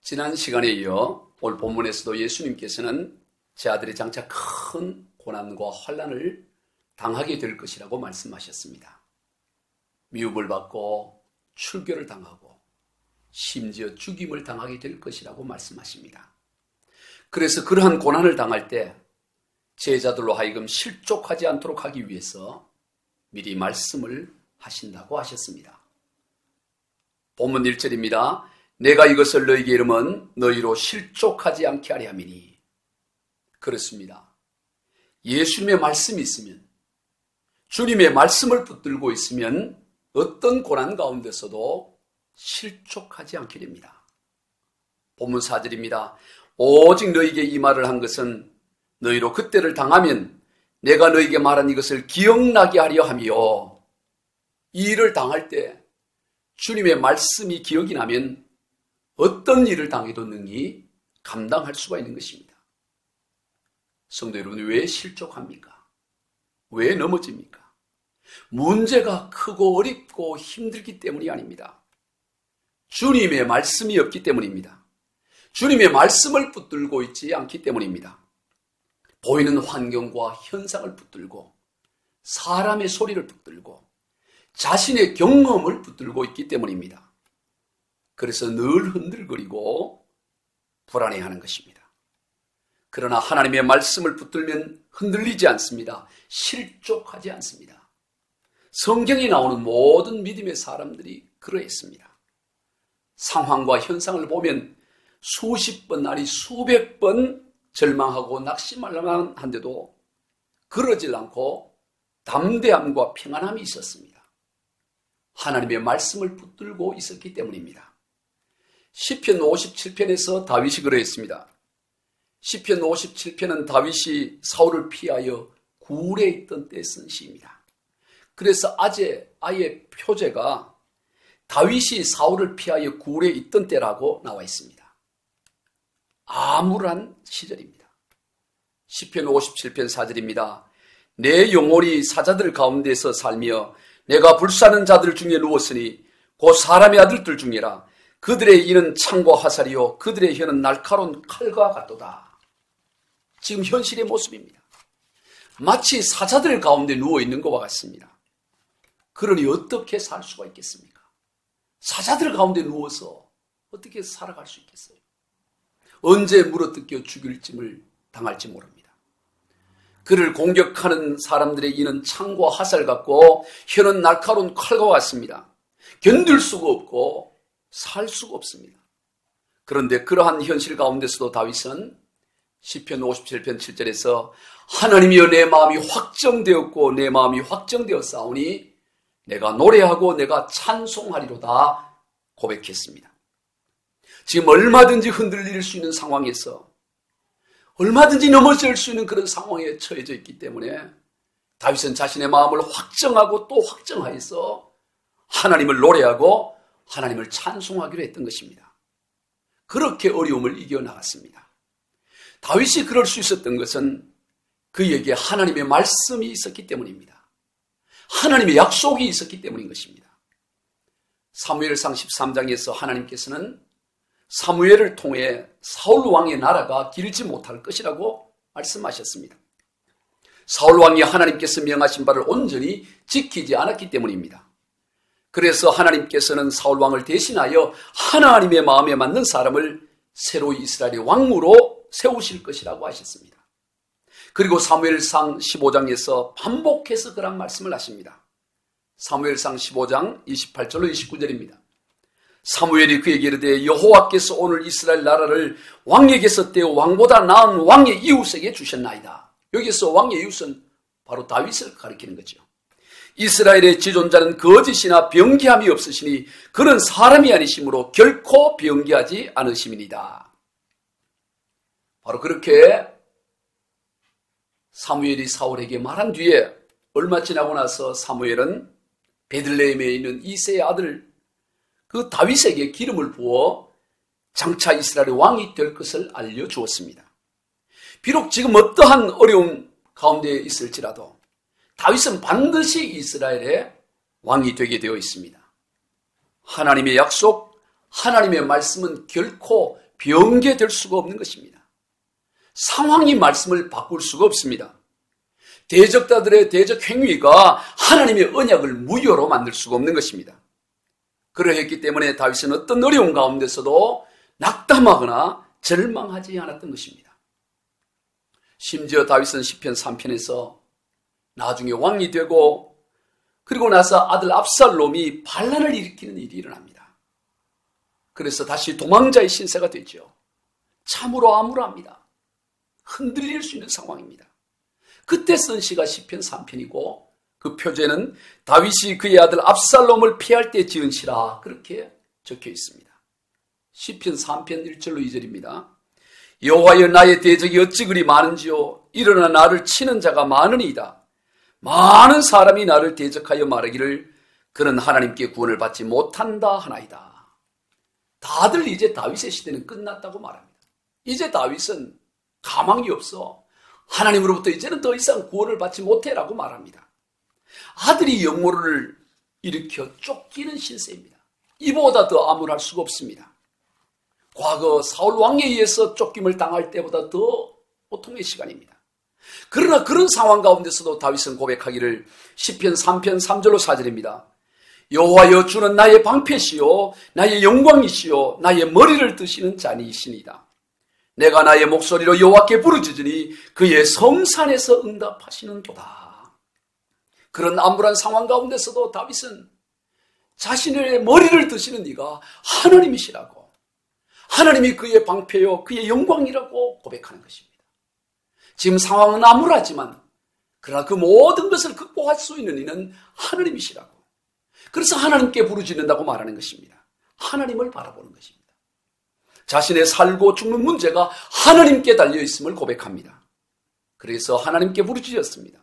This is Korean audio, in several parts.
지난 시간에 이어 오늘 본문에서도 예수님께서는 제 아들이 장차 큰 고난과 환난을 당하게 될 것이라고 말씀하셨습니다. 미움을 받고 출교를 당하고 심지어 죽임을 당하게 될 것이라고 말씀하십니다. 그래서 그러한 고난을 당할 때 제자들로 하여금 실족하지 않도록 하기 위해서 미리 말씀을 하신다고 하셨습니다. 본문 1절입니다. 내가 이것을 너희에게 이르면 너희로 실족하지 않게 하려 함이니. 그렇습니다. 예수님의 말씀이 있으면, 주님의 말씀을 붙들고 있으면 어떤 고난 가운데서도 실족하지 않게 됩니다. 본문 4절입니다. 오직 너희에게 이 말을 한 것은 너희로 그때를 당하면 내가 너희에게 말한 이것을 기억나게 하려 함이요. 이 일을 당할 때 주님의 말씀이 기억이 나면 어떤 일을 당해도 능히 감당할 수가 있는 것입니다. 성도 여러분, 왜 실족합니까? 왜 넘어집니까? 문제가 크고 어렵고 힘들기 때문이 아닙니다. 주님의 말씀이 없기 때문입니다. 주님의 말씀을 붙들고 있지 않기 때문입니다. 보이는 환경과 현상을 붙들고 사람의 소리를 붙들고 자신의 경험을 붙들고 있기 때문입니다. 그래서 늘 흔들거리고 불안해하는 것입니다. 그러나 하나님의 말씀을 붙들면 흔들리지 않습니다. 실족하지 않습니다. 성경에 나오는 모든 믿음의 사람들이 그러했습니다. 상황과 현상을 보면 수십 번 아니 수백 번 절망하고 낙심할만 한데도 그러질 않고 담대함과 평안함이 있었습니다. 하나님의 말씀을 붙들고 있었기 때문입니다. 시편 57편에서 다윗이 그러했습니다. 시편 57편은 다윗이 사울을 피하여 굴에 있던 때 쓴 시입니다. 그래서 아예 표제가 다윗이 사울을 피하여 굴에 있던 때라고 나와 있습니다. 암울한 시절입니다. 시편 57편 4절입니다. 내 영혼이 사자들 가운데서 살며 내가 불사는 자들 중에 누웠으니 곧 사람의 아들들 중이라. 그들의 이는 창과 화살이요 그들의 혀는 날카로운 칼과 같도다. 지금 현실의 모습입니다. 마치 사자들 가운데 누워있는 것과 같습니다. 그러니 어떻게 살 수가 있겠습니까? 사자들 가운데 누워서 어떻게 살아갈 수 있겠어요? 언제 물어뜯겨 죽일짐을 당할지 모릅니다. 그를 공격하는 사람들의 이는 창과 화살 같고 혀는 날카로운 칼과 같습니다. 견딜 수가 없고 살 수가 없습니다. 그런데 그러한 현실 가운데서도 다윗은 시편 57편 7절에서 하나님이여 내 마음이 확정되었고 내 마음이 확정되었사오니 내가 노래하고 내가 찬송하리로다 고백했습니다. 지금 얼마든지 흔들릴 수 있는 상황에서 얼마든지 넘어질 수 있는 그런 상황에 처해져 있기 때문에 다윗은 자신의 마음을 확정하고 또 확정하여서 하나님을 노래하고 하나님을 찬송하기로 했던 것입니다. 그렇게 어려움을 이겨나갔습니다. 다윗이 그럴 수 있었던 것은 그에게 하나님의 말씀이 있었기 때문입니다. 하나님의 약속이 있었기 때문인 것입니다. 사무엘상 13장에서 하나님께서는 사무엘을 통해 사울 왕의 나라가 길지 못할 것이라고 말씀하셨습니다. 사울 왕이 하나님께서 명하신 바를 온전히 지키지 않았기 때문입니다. 그래서 하나님께서는 사울 왕을 대신하여 하나님의 마음에 맞는 사람을 새로 이스라엘의 왕으로 세우실 것이라고 하셨습니다. 그리고 사무엘상 15장에서 반복해서 그런 말씀을 하십니다. 사무엘상 15장 28절로 29절입니다. 사무엘이 그에게 이르되 여호와께서 오늘 이스라엘 나라를 왕에게서 떼어 왕보다 나은 왕의 이웃에게 주셨나이다. 여기서 왕의 이웃은 바로 다윗을 가리키는 거죠. 이스라엘의 지존자는 거짓이나 변개함이 없으시니 그는 사람이 아니시므로 결코 변개하지 않으심이니이다. 바로 그렇게 사무엘이 사울에게 말한 뒤에 얼마 지나고 나서 사무엘은 베들레헴에 있는 이새의 아들 그 다윗에게 기름을 부어 장차 이스라엘의 왕이 될 것을 알려주었습니다. 비록 지금 어떠한 어려움 가운데 있을지라도 다윗은 반드시 이스라엘의 왕이 되게 되어 있습니다. 하나님의 약속, 하나님의 말씀은 결코 변개될 수가 없는 것입니다. 상황이 말씀을 바꿀 수가 없습니다. 대적자들의 대적 행위가 하나님의 언약을 무효로 만들 수가 없는 것입니다. 그러했기 때문에 다윗은 어떤 어려운 가운데서도 낙담하거나 절망하지 않았던 것입니다. 심지어 다윗은 시편 3편에서 나중에 왕이 되고 그리고 나서 아들 압살롬이 반란을 일으키는 일이 일어납니다. 그래서 다시 도망자의 신세가 되죠. 참으로 암울합니다. 흔들릴 수 있는 상황입니다. 그때 쓴 시가 시편 3편이고 그 표제는 다윗이 그의 아들 압살롬을 피할 때 지은 시라 그렇게 적혀 있습니다. 시편 3편 1절로 2절입니다. 여호와여 나의 대적이 어찌 그리 많은지요 일어나 나를 치는 자가 많으니이다. 많은 사람이 나를 대적하여 말하기를 그는 하나님께 구원을 받지 못한다 하나이다. 다들 이제 다윗의 시대는 끝났다고 말합니다. 이제 다윗은 가망이 없어. 하나님으로부터 이제는 더 이상 구원을 받지 못해라고 말합니다. 아들이 역모를 일으켜 쫓기는 신세입니다. 이보다 더 암울할 수가 없습니다. 과거 사울 왕에 의해서 쫓김을 당할 때보다 더 고통의 시간입니다. 그러나 그런 상황 가운데서도 다윗은 고백하기를 시편 3편 3절로 4절입니다. 여호와여 주는 나의 방패시요 나의 영광이시요 나의 머리를 드시는 자니이시니이다. 내가 나의 목소리로 여호와께 부르짖으니 그의 성산에서 응답하시는도다. 그런 암울한 상황 가운데서도 다윗은 자신의 머리를 드시는 이가 하나님이시라고, 하나님이 그의 방패요 그의 영광이라고 고백하는 것입니다. 지금 상황은 암울하지만 그러나 그 모든 것을 극복할 수 있는 이는 하나님이시라고, 그래서 하나님께 부르짖는다고 말하는 것입니다. 하나님을 바라보는 것입니다. 자신의 살고 죽는 문제가 하나님께 달려있음을 고백합니다. 그래서 하나님께 부르짖었습니다.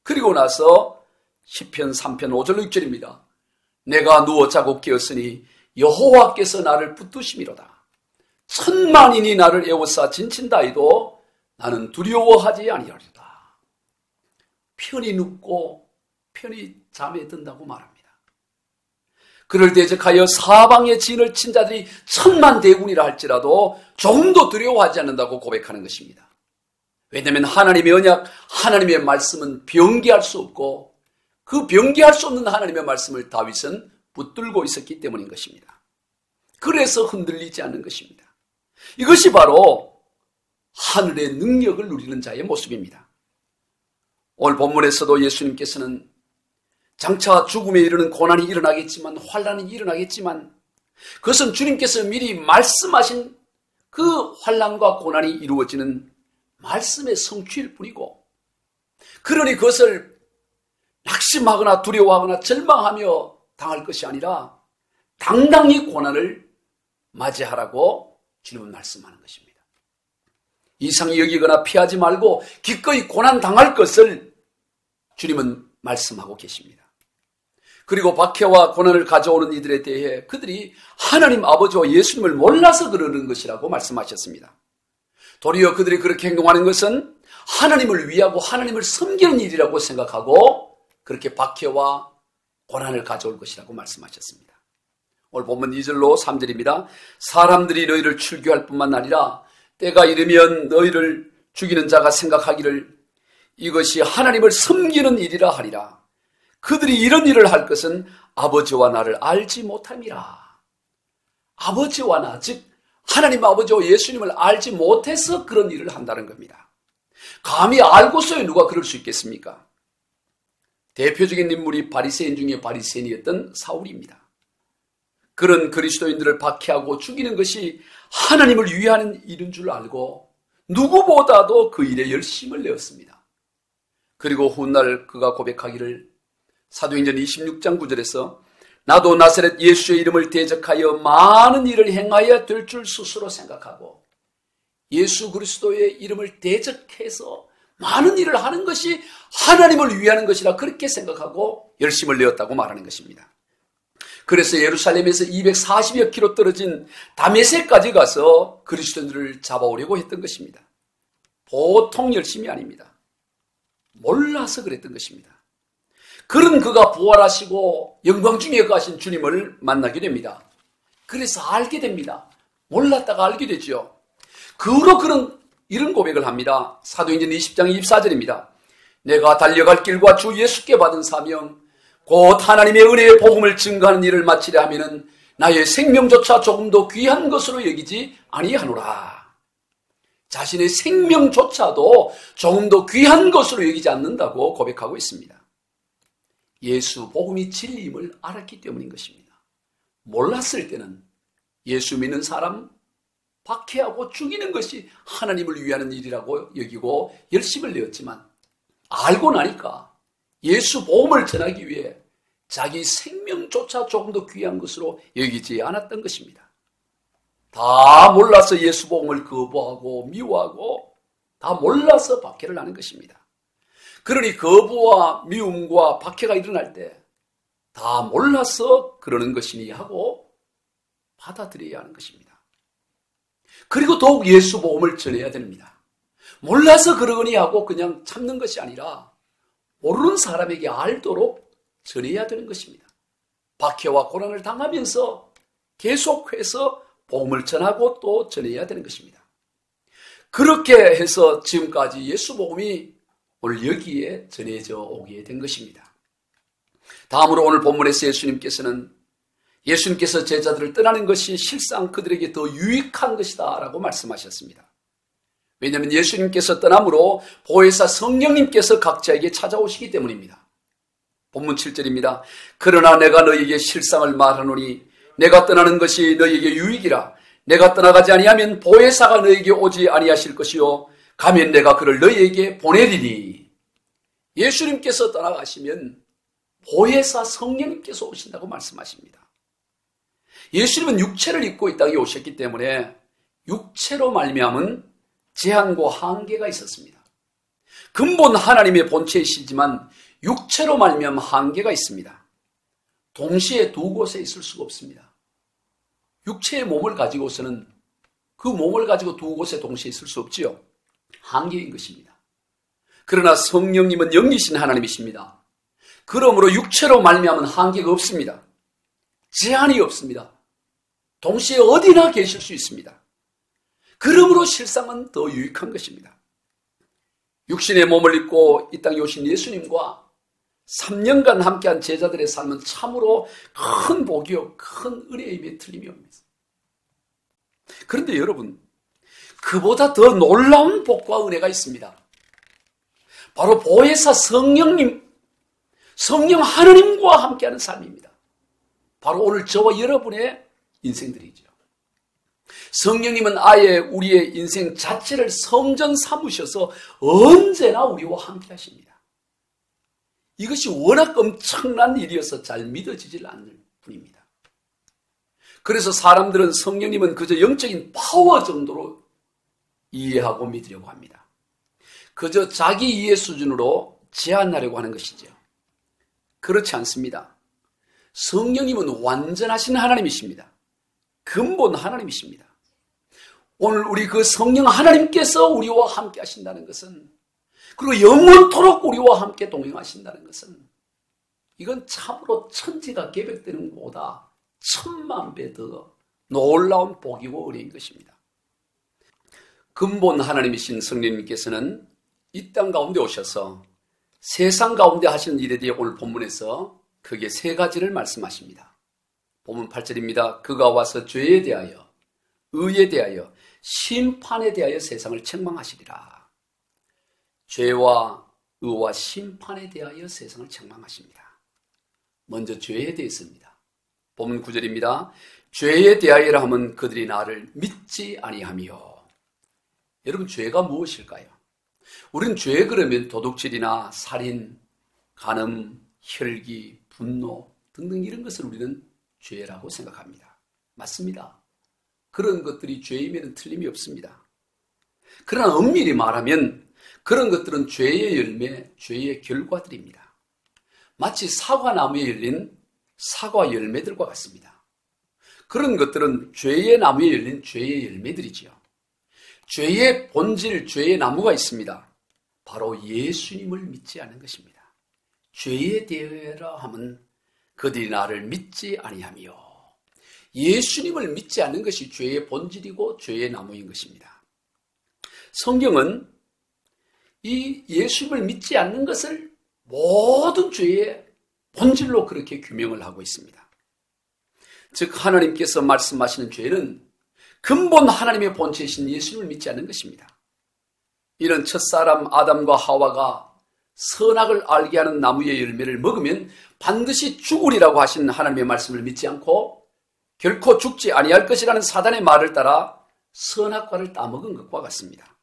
그리고 나서 시편 3편 5절 6절입니다. 내가 누워 자고 깨었으니 여호와께서 나를 붙드심이로다. 천만인이 나를 에워싸 진친다 해도 나는 두려워하지 아니하리로다. 편히 눕고 편히 잠에 든다고 말합니다. 그를 대적하여 사방의 진을 친 자들이 천만 대군이라 할지라도 조금도 두려워하지 않는다고 고백하는 것입니다. 왜냐하면 하나님의 언약, 하나님의 말씀은 변개할 수 없고 그 변개할 수 없는 하나님의 말씀을 다윗은 붙들고 있었기 때문인 것입니다. 그래서 흔들리지 않는 것입니다. 이것이 바로 하늘의 능력을 누리는 자의 모습입니다. 오늘 본문에서도 예수님께서는 장차 죽음에 이르는 고난이 일어나겠지만, 환난이 일어나겠지만 그것은 주님께서 미리 말씀하신 그 환난과 고난이 이루어지는 말씀의 성취일 뿐이고, 그러니 그것을 낙심하거나 두려워하거나 절망하며 당할 것이 아니라 당당히 고난을 맞이하라고 주님은 말씀하는 것입니다. 이상히 여기거나 피하지 말고 기꺼이 고난 당할 것을 주님은 말씀하고 계십니다. 그리고 박해와 고난을 가져오는 이들에 대해 그들이 하나님 아버지와 예수님을 몰라서 그러는 것이라고 말씀하셨습니다. 도리어 그들이 그렇게 행동하는 것은 하나님을 위하고 하나님을 섬기는 일이라고 생각하고 그렇게 박해와 고난을 가져올 것이라고 말씀하셨습니다. 오늘 본문 2절로 3절입니다. 사람들이 너희를 출교할 뿐만 아니라 때가 이르면 너희를 죽이는 자가 생각하기를 이것이 하나님을 섬기는 일이라 하리라. 그들이 이런 일을 할 것은 아버지와 나를 알지 못함이라. 아버지와 나, 즉 하나님 아버지와 예수님을 알지 못해서 그런 일을 한다는 겁니다. 감히 알고서야 누가 그럴 수 있겠습니까? 대표적인 인물이 바리새인 중에 바리새인이었던 사울입니다. 그런 그리스도인들을 박해하고 죽이는 것이 하나님을 위하는 일인 줄 알고 누구보다도 그 일에 열심을 내었습니다. 그리고 훗날 그가 고백하기를 사도행전 26장 9절에서 나도 나사렛 예수의 이름을 대적하여 많은 일을 행하여야 될 줄 스스로 생각하고 예수 그리스도의 이름을 대적해서 많은 일을 하는 것이 하나님을 위하는 것이라 그렇게 생각하고 열심을 내었다고 말하는 것입니다. 그래서 예루살렘에서 240여 킬로 떨어진 다메섹까지 가서 그리스도인들을 잡아오려고 했던 것입니다. 보통 열심이 아닙니다. 몰라서 그랬던 것입니다. 그런 그가 부활하시고 영광 중에 가신 주님을 만나게 됩니다. 그래서 알게 됩니다. 몰랐다가 알게 되죠. 그 후로 그는 이런 고백을 합니다. 사도행전 20장 24절입니다. 내가 달려갈 길과 주 예수께 받은 사명 곧 하나님의 은혜의 복음을 증거하는 일을 마치려 하면은 나의 생명조차 조금도 귀한 것으로 여기지 아니하노라. 자신의 생명조차도 조금도 귀한 것으로 여기지 않는다고 고백하고 있습니다. 예수 복음이 진리임을 알았기 때문인 것입니다. 몰랐을 때는 예수 믿는 사람 박해하고 죽이는 것이 하나님을 위하는 일이라고 여기고 열심을 내었지만 알고 나니까 예수 복음을 전하기 위해 자기 생명조차 조금 더 귀한 것으로 여기지 않았던 것입니다. 다 몰라서 예수 복음을 거부하고 미워하고 다 몰라서 박해를 하는 것입니다. 그러니 거부와 미움과 박해가 일어날 때 다 몰라서 그러는 것이니 하고 받아들여야 하는 것입니다. 그리고 더욱 예수 복음을 전해야 됩니다. 몰라서 그러거니 하고 그냥 참는 것이 아니라 모르는 사람에게 알도록 전해야 되는 것입니다. 박해와 고난을 당하면서 계속해서 복음을 전하고 또 전해야 되는 것입니다. 그렇게 해서 지금까지 예수 복음이 오늘 여기에 전해져 오게 된 것입니다. 다음으로 오늘 본문에서 예수님께서 제자들을 떠나는 것이 실상 그들에게 더 유익한 것이다 라고 말씀하셨습니다. 왜냐하면 예수님께서 떠남으로 보혜사 성령님께서 각자에게 찾아오시기 때문입니다. 본문 7절입니다. 그러나 내가 너희에게 실상을 말하노니 내가 떠나는 것이 너희에게 유익이라. 내가 떠나가지 아니하면 보혜사가 너희에게 오지 아니하실 것이요 가면 내가 그를 너희에게 보내리니. 예수님께서 떠나가시면 보혜사 성령님께서 오신다고 말씀하십니다. 예수님은 육체를 입고 이 땅에 오셨기 때문에 육체로 말미암은 제한과 한계가 있었습니다. 근본 하나님의 본체이시지만 육체로 말미암은 한계가 있습니다. 동시에 두 곳에 있을 수가 없습니다. 육체의 몸을 가지고서는 그 몸을 가지고 두 곳에 동시에 있을 수 없지요. 한계인 것입니다. 그러나 성령님은 영이신 하나님이십니다. 그러므로 육체로 말미암은 한계가 없습니다. 제한이 없습니다. 동시에 어디나 계실 수 있습니다. 그러므로 실상은 더 유익한 것입니다. 육신의 몸을 입고 이 땅에 오신 예수님과 3년간 함께한 제자들의 삶은 참으로 큰 복이요 큰 은혜임에 틀림이 없습니다. 그런데 여러분, 그보다 더 놀라운 복과 은혜가 있습니다. 바로 보혜사 성령 하나님과 함께하는 삶입니다. 바로 오늘 저와 여러분의 인생들이죠. 성령님은 아예 우리의 인생 자체를 성전 삼으셔서 언제나 우리와 함께 하십니다. 이것이 워낙 엄청난 일이어서 잘 믿어지질 않는 분입니다. 그래서 사람들은 성령님은 그저 영적인 파워 정도로 이해하고 믿으려고 합니다. 그저 자기 이해 수준으로 제한하려고 하는 것이죠. 그렇지 않습니다. 성령님은 완전하신 하나님이십니다. 근본 하나님이십니다. 오늘 우리 그 성령 하나님께서 우리와 함께 하신다는 것은, 그리고 영원토록 우리와 함께 동행하신다는 것은, 이건 참으로 천지가 계획되는 것보다 10,000배 더 놀라운 복이고 은혜인 것입니다. 근본 하나님이신 성령님께서는 이 땅 가운데 오셔서 세상 가운데 하시는 일에 대해 오늘 본문에서 크게 3가지를 말씀하십니다. 본문 8절입니다. 그가 와서 죄에 대하여, 의에 대하여, 심판에 대하여 세상을 책망하시리라. 죄와 의와 심판에 대하여 세상을 책망하십니다. 먼저 죄에 대해서입니다. 본문 9절입니다. 죄에 대하여라 하면 그들이 나를 믿지 아니하며. 여러분, 죄가 무엇일까요? 우리는 죄 그러면 도둑질이나 살인, 간음, 혈기, 분노 등등 이런 것을 우리는 죄라고 생각합니다. 맞습니다. 그런 것들이 죄이면 틀림이 없습니다. 그러나 엄밀히 말하면 그런 것들은 죄의 열매, 죄의 결과들입니다. 마치 사과나무에 열린 사과 열매들과 같습니다. 그런 것들은 죄의 나무에 열린 죄의 열매들이지요. 죄의 본질, 죄의 나무가 있습니다. 바로 예수님을 믿지 않는 것입니다. 죄에 대하여라 하면 그들이 나를 믿지 아니하며, 예수님을 믿지 않는 것이 죄의 본질이고 죄의 나무인 것입니다. 성경은 이 예수님을 믿지 않는 것을 모든 죄의 본질로 그렇게 규명을 하고 있습니다. 즉 하나님께서 말씀하시는 죄는 근본 하나님의 본체이신 예수님을 믿지 않는 것입니다. 이런 첫사람 아담과 하와가 선악을 알게 하는 나무의 열매를 먹으면 반드시 죽으리라고 하신 하나님의 말씀을 믿지 않고 결코 죽지 아니할 것이라는 사단의 말을 따라 선악과를 따먹은 것과 같습니다.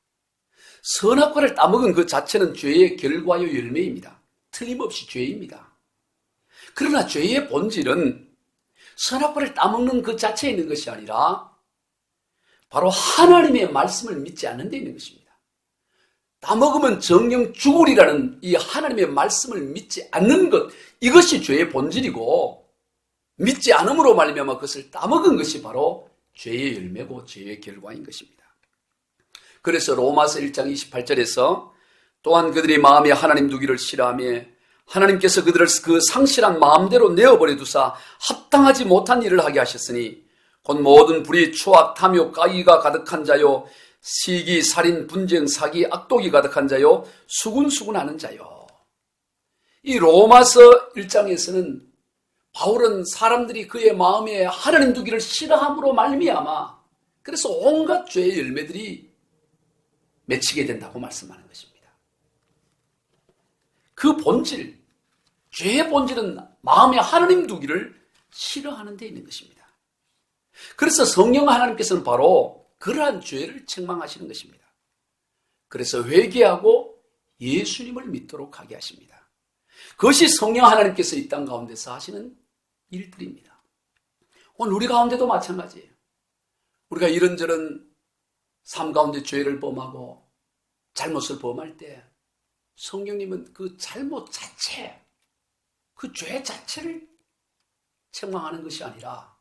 선악과를 따먹은 그 자체는 죄의 결과요 열매입니다. 틀림없이 죄입니다. 그러나 죄의 본질은 선악과를 따먹는 그 자체에 있는 것이 아니라 바로 하나님의 말씀을 믿지 않는 데 있는 것입니다. 따먹으면 정령 죽으리라는 이 하나님의 말씀을 믿지 않는 것, 이것이 죄의 본질이고 믿지 않음으로 말미암아 그것을 따먹은 것이 바로 죄의 열매고 죄의 결과인 것입니다. 그래서 로마서 1장 28절에서 또한 그들이 마음에 하나님 두기를 싫어하며 하나님께서 그들을 그 상실한 마음대로 내어버려 두사 합당하지 못한 일을 하게 하셨으니 곧 모든 불의, 추악, 탐욕, 까기가 가득한 자요 시기, 살인, 분쟁, 사기, 악독이 가득한 자요 수군수군하는 자요. 이 로마서 1장에서는 바울은 사람들이 그의 마음에 하나님 두기를 싫어함으로 말미암아 그래서 온갖 죄의 열매들이 맺히게 된다고 말씀하는 것입니다. 그 본질, 죄의 본질은 마음에 하나님 두기를 싫어하는 데 있는 것입니다. 그래서 성령 하나님께서는 바로 그러한 죄를 책망하시는 것입니다. 그래서 회개하고 예수님을 믿도록 하게 하십니다. 그것이 성령 하나님께서 이 땅 가운데서 하시는 일들입니다. 오늘 우리 가운데도 마찬가지예요. 우리가 이런저런 삶 가운데 죄를 범하고 잘못을 범할 때 성령님은 그 잘못 자체, 그 죄 자체를 책망하는 것이 아니라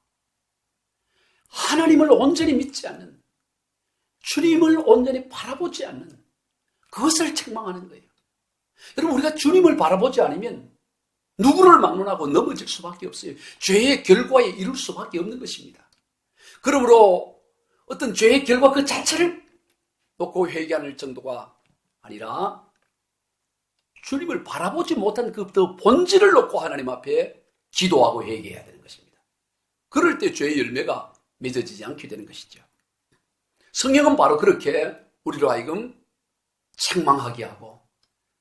하나님을 온전히 믿지 않는, 주님을 온전히 바라보지 않는 그것을 책망하는 거예요. 여러분, 우리가 주님을 바라보지 않으면 누구를 막론하고 넘어질 수밖에 없어요. 죄의 결과에 이룰 수밖에 없는 것입니다. 그러므로 어떤 죄의 결과 그 자체를 놓고 회개하는 정도가 아니라 주님을 바라보지 못한 그 본질을 놓고 하나님 앞에 기도하고 회개해야 되는 것입니다. 그럴 때 죄의 열매가 맺어지지 않게 되는 것이죠. 성령은 바로 그렇게 우리로 하여금 책망하게 하고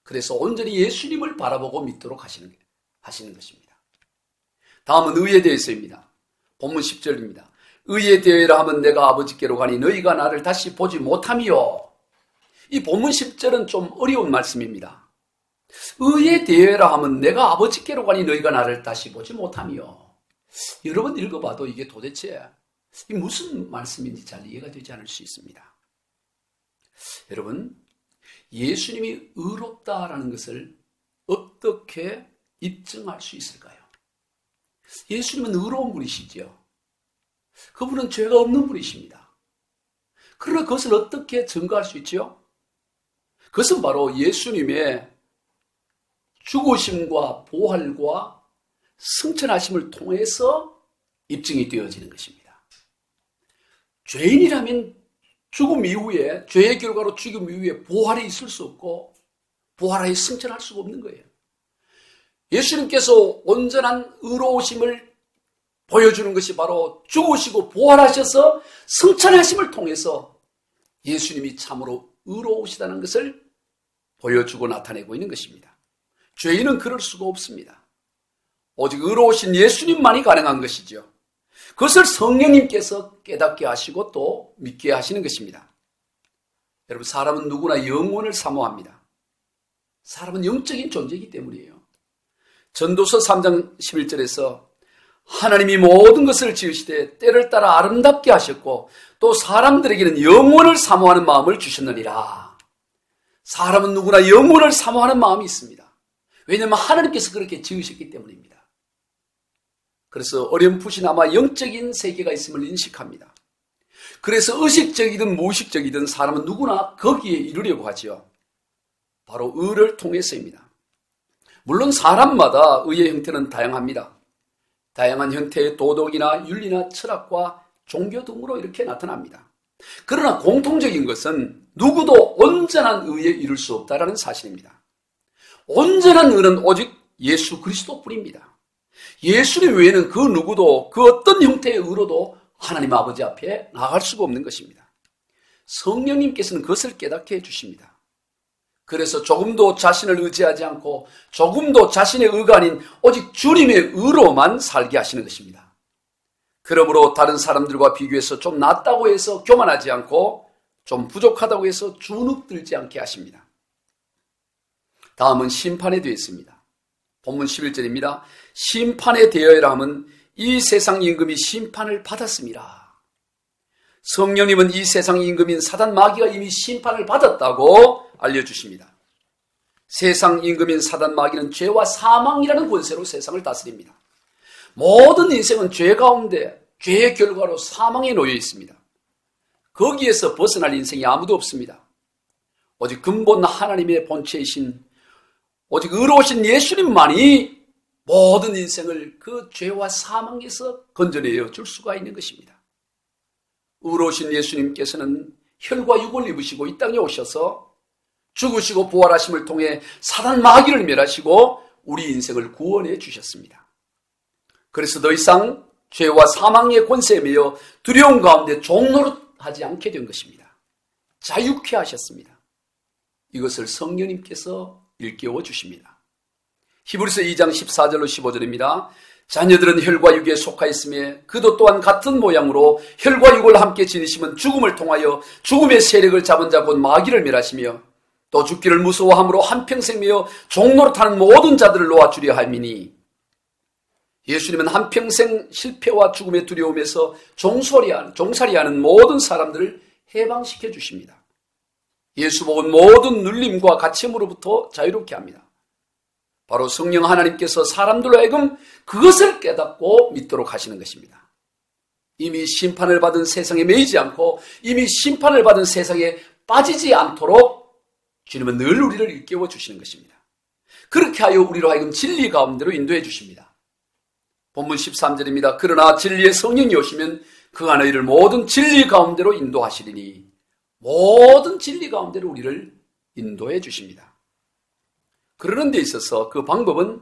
그래서 온전히 예수님을 바라보고 믿도록 하시는 것입니다. 다음은 의에 대해서입니다. 본문 10절입니다. 의에 대하여 하면 내가 아버지께로 가니 너희가 나를 다시 보지 못하며. 이 본문 10절은 좀 어려운 말씀입니다. 의에 대하여 하면 내가 아버지께로 가니 너희가 나를 다시 보지 못하며. 여러 번 읽어봐도 이게 도대체 무슨 말씀인지 잘 이해가 되지 않을 수 있습니다. 여러분, 예수님이 의롭다라는 것을 어떻게 입증할 수 있을까요? 예수님은 의로운 분이시죠. 그분은 죄가 없는 분이십니다. 그러나 그것을 어떻게 증거할 수 있죠? 그것은 바로 예수님의 죽으심과 부활과 승천하심을 통해서 입증이 되어지는 것입니다. 죄인이라면 죽음 이후에, 죄의 결과로 죽음 이후에 부활이 있을 수 없고 부활하여 승천할 수가 없는 거예요. 예수님께서 온전한 의로우심을 보여주는 것이 바로 죽으시고 부활하셔서 승천하심을 통해서 예수님이 참으로 의로우시다는 것을 보여주고 나타내고 있는 것입니다. 죄인은 그럴 수가 없습니다. 오직 의로우신 예수님만이 가능한 것이죠. 그것을 성령님께서 깨닫게 하시고 또 믿게 하시는 것입니다. 여러분, 사람은 누구나 영혼을 사모합니다. 사람은 영적인 존재이기 때문이에요. 전도서 3장 11절에서 하나님이 모든 것을 지으시되 때를 따라 아름답게 하셨고 또 사람들에게는 영혼을 사모하는 마음을 주셨느니라. 사람은 누구나 영혼을 사모하는 마음이 있습니다. 왜냐하면 하나님께서 그렇게 지으셨기 때문입니다. 그래서 어렴풋이나마 영적인 세계가 있음을 인식합니다. 그래서 의식적이든 무의식적이든 사람은 누구나 거기에 이르려고 하죠. 바로 의를 통해서입니다. 물론 사람마다 의의 형태는 다양합니다. 다양한 형태의 도덕이나 윤리나 철학과 종교 등으로 이렇게 나타납니다. 그러나 공통적인 것은 누구도 온전한 의에 이룰 수 없다는 사실입니다. 온전한 의는 오직 예수 그리스도뿐입니다. 예수님 외에는 그 누구도 그 어떤 형태의 의로도 하나님 아버지 앞에 나아갈 수가 없는 것입니다. 성령님께서는 그것을 깨닫게 해주십니다. 그래서 조금도 자신을 의지하지 않고 조금도 자신의 의가 아닌 오직 주님의 의로만 살게 하시는 것입니다. 그러므로 다른 사람들과 비교해서 좀 낫다고 해서 교만하지 않고 좀 부족하다고 해서 주눅들지 않게 하십니다. 다음은 심판에 대해 있습니다. 본문 11절입니다. 심판에 대하여라 하면 이 세상 임금이 심판을 받았습니다. 성령님은 이 세상 임금인 사단 마귀가 이미 심판을 받았다고 알려주십니다. 세상 임금인 사단 마귀는 죄와 사망이라는 권세로 세상을 다스립니다. 모든 인생은 죄 가운데 죄의 결과로 사망에 놓여 있습니다. 거기에서 벗어날 인생이 아무도 없습니다. 오직 근본 하나님의 본체이신 오직 의로우신 예수님만이 모든 인생을 그 죄와 사망에서 건져내어 줄 수가 있는 것입니다. 의로우신 예수님께서는 혈과 육을 입으시고 이 땅에 오셔서 죽으시고 부활하심을 통해 사단 마귀를 멸하시고 우리 인생을 구원해 주셨습니다. 그래서 더 이상 죄와 사망의 권세에 매여 두려움 가운데 종노릇하지 않게 된 것입니다. 자유케 하셨습니다. 이것을 성령님께서 일깨워 주십니다. 히브리서 2장 14절로 15절입니다. 자녀들은 혈과 육에 속하였으며 그도 또한 같은 모양으로 혈과 육을 함께 지니시면 죽음을 통하여 죽음의 세력을 잡은 자 곧 마귀를 멸하시며 또 죽기를 무서워함으로 한평생 매여 종노릇하는 모든 자들을 놓아주려 함이니 예수님은 한평생 실패와 죽음의 두려움에서 종살이하는 모든 사람들을 해방시켜 주십니다. 예수 복은 모든 눌림과 갇힘으로부터 자유롭게 합니다. 바로 성령 하나님께서 사람들로 하여금 그것을 깨닫고 믿도록 하시는 것입니다. 이미 심판을 받은 세상에 매이지 않고 이미 심판을 받은 세상에 빠지지 않도록 주님은 늘 우리를 일깨워 주시는 것입니다. 그렇게 하여 우리로 하여금 진리 가운데로 인도해 주십니다. 본문 13절입니다. 그러나 진리의 성령이 오시면 그가 너희를 모든 진리 가운데로 인도하시리니 모든 진리 가운데로 우리를 인도해 주십니다. 그러는 데 있어서 그 방법은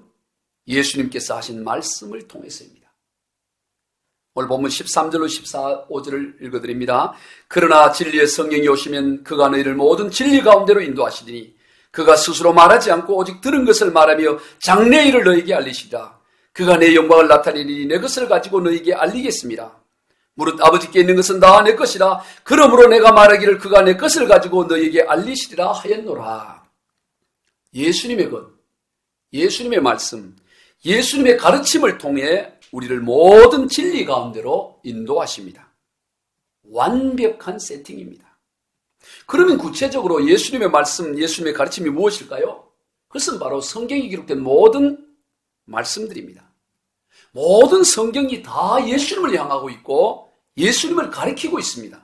예수님께서 하신 말씀을 통해서입니다. 오늘 본문 13절로 15절을 읽어드립니다. 그러나 진리의 성령이 오시면 그가 너희를 모든 진리 가운데로 인도하시리니 그가 스스로 말하지 않고 오직 들은 것을 말하며 장래 일을 너희에게 알리시리라. 그가 내 영광을 나타내리니 내 것을 가지고 너희에게 알리겠습니다. 무릇 아버지께 있는 것은 다 내 것이라. 그러므로 내가 말하기를 그가 내 것을 가지고 너희에게 알리시리라 하였노라. 예수님의 것, 예수님의 말씀, 예수님의 가르침을 통해 우리를 모든 진리 가운데로 인도하십니다. 완벽한 세팅입니다. 그러면 구체적으로 예수님의 말씀, 예수님의 가르침이 무엇일까요? 그것은 바로 성경에 기록된 모든 말씀들입니다. 모든 성경이 다 예수님을 향하고 있고 예수님을 가리키고 있습니다.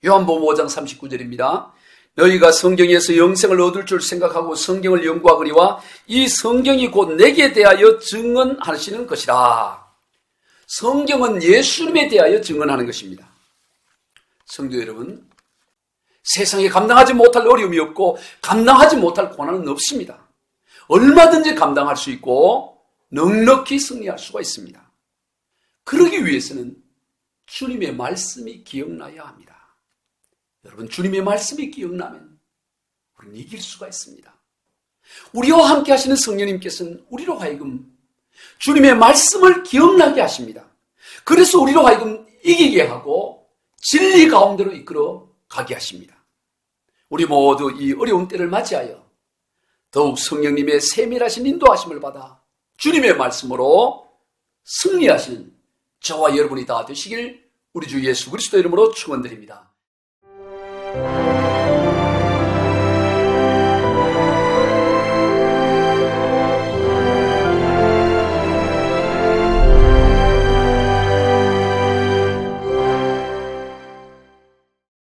요한복음 5장 39절입니다. 너희가 성경에서 영생을 얻을 줄 생각하고 성경을 연구하거니와 이 성경이 곧 내게 대하여 증언하시는 것이라. 성경은 예수님에 대하여 증언하는 것입니다. 성도 여러분, 세상에 감당하지 못할 어려움이 없고 감당하지 못할 고난은 없습니다. 얼마든지 감당할 수 있고 넉넉히 승리할 수가 있습니다. 그러기 위해서는 주님의 말씀이 기억나야 합니다. 여러분, 주님의 말씀이 기억나면 우리는 이길 수가 있습니다. 우리와 함께 하시는 성령님께서는 우리로 하여금 주님의 말씀을 기억나게 하십니다. 그래서 우리로 하여금 이기게 하고 진리 가운데로 이끌어 가게 하십니다. 우리 모두 이 어려운 때를 맞이하여 더욱 성령님의 세밀하신 인도하심을 받아 주님의 말씀으로 승리하시는 저와 여러분이 다 되시길 우리 주 예수 그리스도 이름으로 축원드립니다.